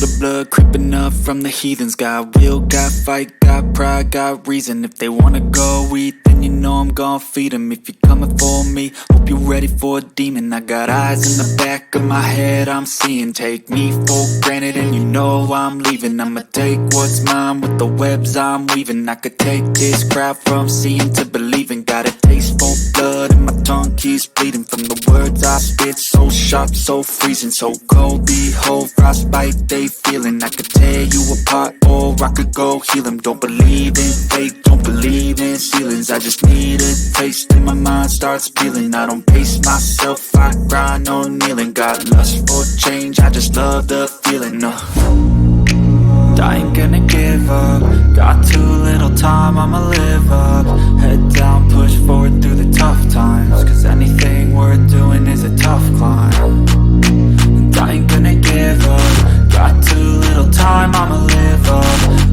the blood creeping up from the heathens. Got will, got fight, got pride, got reason. If they wanna go eat, then you know I'm gon' feed them. If you're coming for me, hope you're ready for a demon. I got eyes in the back of my head, I'm seeing. Take me for granted and you know I'm leaving. I'ma take what's mine with the webs I'm weaving. I could take this crowd from seeing to believing. Got a taste for blood and my tongue keeps bleeding. From the words I spit, so sharp, so freezing, so cold. Behold, frostbite they feeling. I could tear you apart or I could go heal them. Don't believe in fate, don't believe in ceilings. I just need a taste and my mind starts feeling. I don't pace myself, I grind on kneeling. Got lust for change, I just love the feeling. I ain't gonna give up. Got too little time, I'ma live up. Head down, push forward through the tough times. Cause anything worth doing is a tough climb. And I ain't gonna give up. Got too little time, I'ma live up.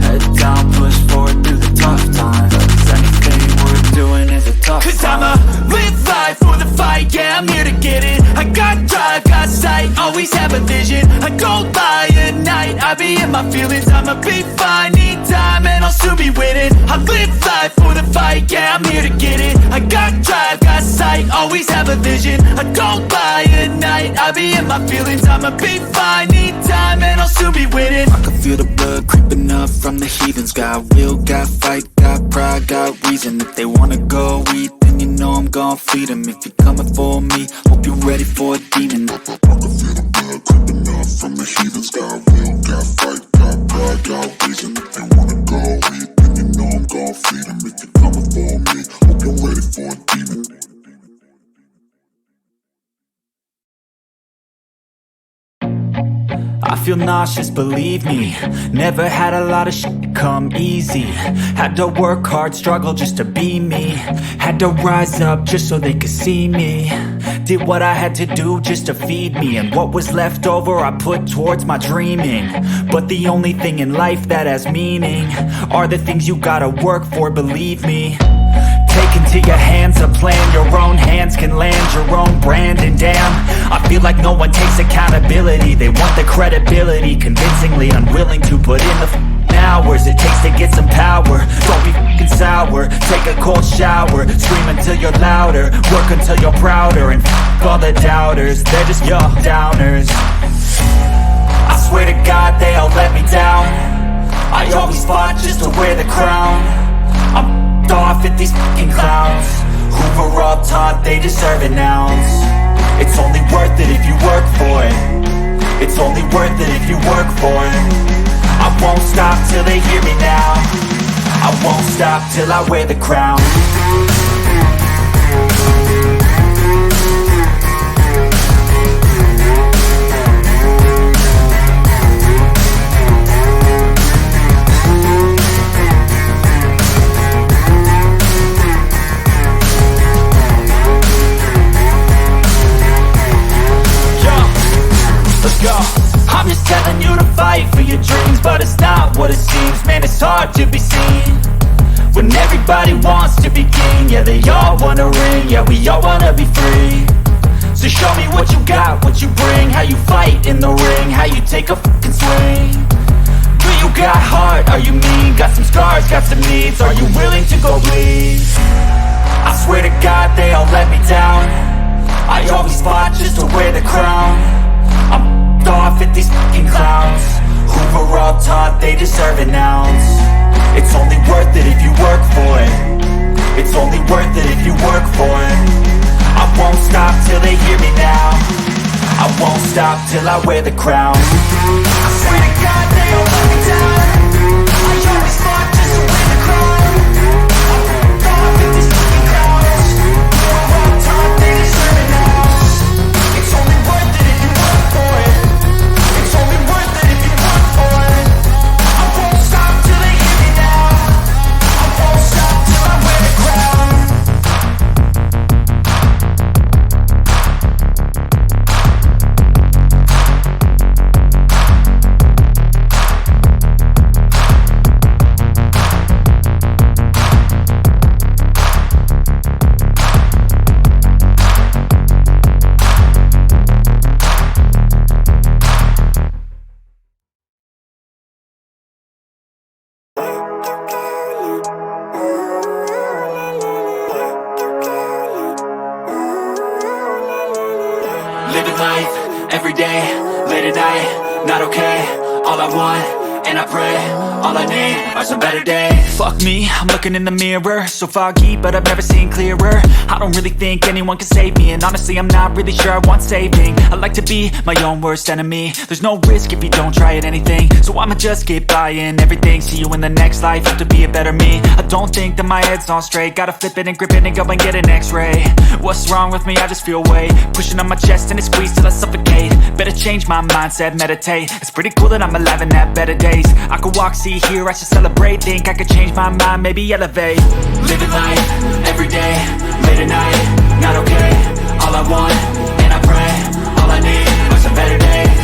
Head down, push forward through the tough times. Cause anything worth doing is a tough climb. Cause I'ma live life for the fight, yeah, I'm here to get it. I got drive, got sight, always have a vision. I go by at night, I be in my feelings. I'ma be fine, need time, and I'll soon be winning. I live life for the fight, yeah, I'm here to get it. I got drive, got sight, always have a vision. I go by at night, I be in my feelings. I'ma be fine, need time, and I'll soon be winning. I can feel the blood creeping up from the heathens. Got will, got fight, got pride, got reason. If they wanna go eat, then you know I'm gon' feed them. If you're coming for me, hope you're ready for a demon. I can feel the blood creeping up from the heathens. Got will, got fight, got pride, got reason. If they wanna go eat, then you know I'm gon' feed them. If you're coming for me, hope you're ready for a demon. I feel nauseous, believe me. Never had a lot of shit come easy. Had to work hard, struggle just to be me. Had to rise up just so they could see me. Did what I had to do just to feed me. And what was left over I put towards my dreaming. But the only thing in life that has meaning are the things you gotta work for, believe me. Take into your hands a plan, your own hands can land your own brand. And damn, I feel like no one takes accountability. They want the credibility, convincingly unwilling to put in the hours it takes to get some power. Don't be f***ing sour, take a cold shower. Scream until you're louder, work until you're prouder. And f*** all the doubters, they're just your downers. I swear to God they all let me down. I always fought just to wear the crown. I'm off at these fucking clowns who were all taught they deserve an ounce. It's only worth it if you work for it. It's only worth it if you work for it. I won't stop till they hear me now. I won't stop till I wear the crown. I'm just telling you to fight for your dreams, but it's not what it seems. Man, it's hard to be seen when everybody wants to be king. Yeah, they all wanna ring, yeah, we all wanna be free. So show me what you got, what you bring. How you fight in the ring, how you take a fucking swing. Do you got heart, are you mean? Got some scars, got some needs, are you willing to go bleed? I swear to God they all let me down. I always fought just to wear the crown. I'm off at these fucking clowns who were all taught they deserve an ounce. It's only worth it if you work for it. It's only worth it if you work for it. I won't stop till they hear me now. I won't stop till I wear the crown. I swear to God they all let me down. I always fought just to wear the crown. I'm off at these fucking clowns who were all taught they deserve an ounce. It's only worth it if you work for it. It's only worth it if you work for it. I won't stop till they hear me now. I won't stop till I wear the crown. Living life, everyday, late at night, not okay. All I want, and I pray, all I need are some better days. Fuck me, I'm looking in the mirror, so foggy, but I've never seen clearer. I don't really think anyone can save me, and honestly I'm not really sure I want saving. I like to be my own worst enemy. There's no risk if you don't try at anything, so I'ma just get buying everything. See you in the next life, have to be a better me. I don't think that my head's on straight, gotta flip it and grip it and go and get an x-ray. What's wrong with me? I just feel weight pushing on my chest and it squeezes till I suffocate. Better change my mindset, meditate. It's pretty cool that I'm alive and have better days. I could walk, see, hear, I should celebrate. Think I could change my mind, maybe elevate. Living life, everyday, late at night, not okay. All I want, and I pray, all I need are some better days.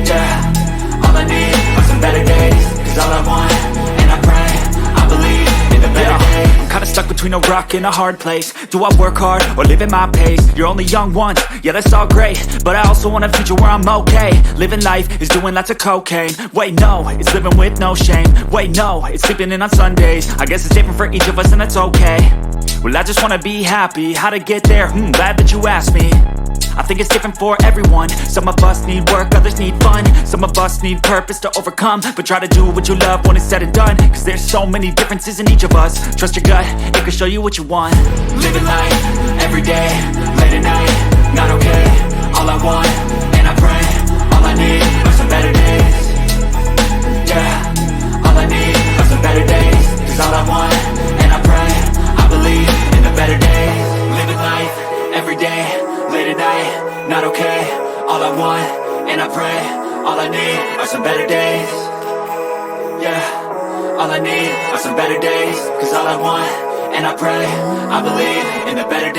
Yeah, all I need are some better days. Cause all I want, and I pray, I believe in the better days. I'm kinda stuck between a rock and a hard place. Do I work hard or live at my pace? You're only young once, yeah that's all great, but I also want a future where I'm okay. Living life is doing lots of cocaine. Wait no, it's living with no shame. Wait no, it's sleeping in on Sundays. I guess it's different for each of us and that's okay. Well I just wanna be happy, how to get there? Glad that you asked me. I think it's different for everyone. Some of us need work, others need fun. Some of us need purpose to overcome. But try to do what you love when it's said and done. Cause there's so many differences in each of us. Trust your gut, it can show you what you want. Living life, everyday, late at night, not okay. All I want, and I pray, all I need are some better days. Yeah, all I need are some better days. Cause all I want, and I pray, I believe in the better days. Living life, everyday, late at night, not okay. All I want, and I pray, all I need are some better days. Yeah, all I need are some better days. Cause all I want, and I pray, I believe in the better days.